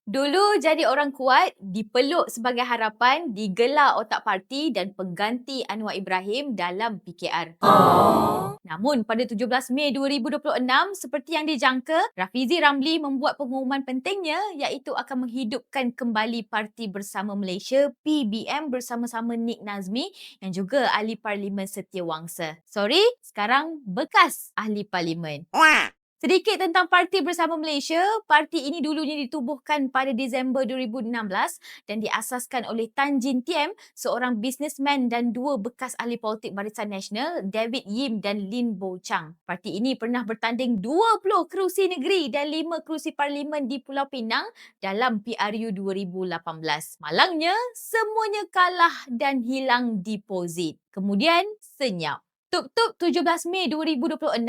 Dulu jadi orang kuat, dipeluk sebagai harapan, digelar otak parti dan pengganti Anwar Ibrahim dalam PKR. Namun pada 17 Mei 2026, seperti yang dijangka, Rafizi Ramli membuat pengumuman pentingnya iaitu akan menghidupkan kembali Parti Bersama Malaysia PBM bersama-sama Nik Nazmi yang juga Ahli Parlimen Setiawangsa. Sorry, sekarang bekas Ahli Parlimen. Sedikit tentang Parti Bersama Malaysia. Parti ini dulunya ditubuhkan pada Disember 2016 dan diasaskan oleh Tan Jin Tiem, seorang bisnesman dan dua bekas ahli politik Barisan Nasional, David Yim dan Lin Bo Chang. Parti ini pernah bertanding 20 kerusi negeri dan 5 kerusi parlimen di Pulau Pinang dalam PRU 2018. Malangnya, semuanya kalah dan hilang deposit. Kemudian, senyap. Tup-tup 17 Mei 2026,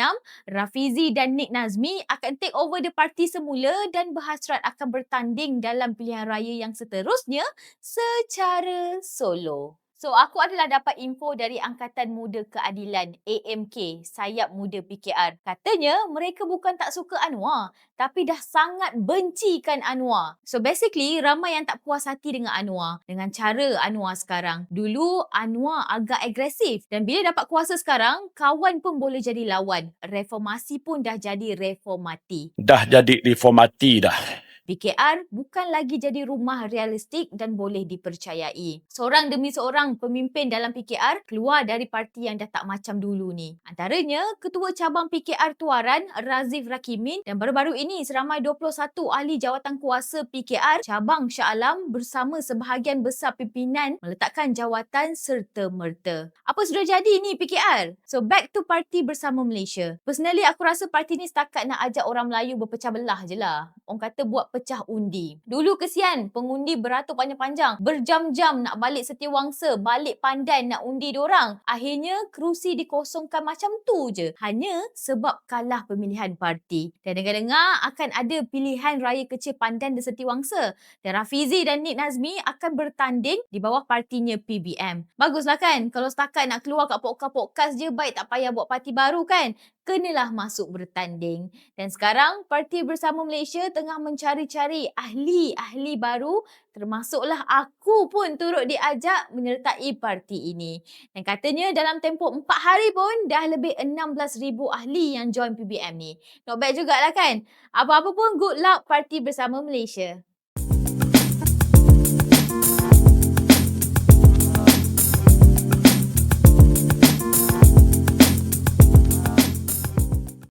Rafizi dan Nik Nazmi akan take over the parti semula dan berhasrat akan bertanding dalam pilihan raya yang seterusnya secara solo. So, aku adalah dapat info dari Angkatan Muda Keadilan AMK, sayap muda PKR. Katanya mereka bukan tak suka Anwar, tapi dah sangat bencikan Anwar. So basically, ramai yang tak puas hati dengan Anwar, dengan cara Anwar sekarang. Dulu Anwar agak agresif dan bila dapat kuasa sekarang, kawan pun boleh jadi lawan. Reformasi pun dah jadi reformati. Dah jadi reformati dah. PKR bukan lagi jadi rumah realistik dan boleh dipercayai. Seorang demi seorang pemimpin dalam PKR keluar dari parti yang dah tak macam dulu ni. Antaranya, Ketua Cabang PKR Tuaran Razif Rakimin dan baru-baru ini seramai 21 ahli jawatan kuasa PKR Cabang Shah Alam bersama sebahagian besar pimpinan meletakkan jawatan serta-merta. Apa sudah jadi ni PKR? So back to Parti Bersama Malaysia. Personally, aku rasa parti ni setakat nak ajak orang Melayu berpecah belah je lah. Orang kata buat pecah undi. Dulu kesian, pengundi beratur panjang-panjang, berjam-jam nak balik Setiawangsa, balik Pandan nak undi diorang. Akhirnya, kerusi dikosongkan macam tu je. Hanya sebab kalah pemilihan parti. Dan dengar-dengar akan ada pilihan raya kecil Pandan dan Setiawangsa. Dan Rafizi dan Nik Nazmi akan bertanding di bawah partinya PBM. Baguslah kan? Kalau setakat nak keluar kat podcast-podcast je, baik tak payah buat parti baru kan? Kenalah masuk bertanding. Dan sekarang, Parti Bersama Malaysia tengah mencari-cari ahli-ahli baru, termasuklah aku pun turut diajak menyertai parti ini. Dan katanya dalam tempoh 4 hari pun dah lebih 16,000 ahli yang join PBM ni. Not bad jugalah kan? Apa-apa pun good luck Parti Bersama Malaysia.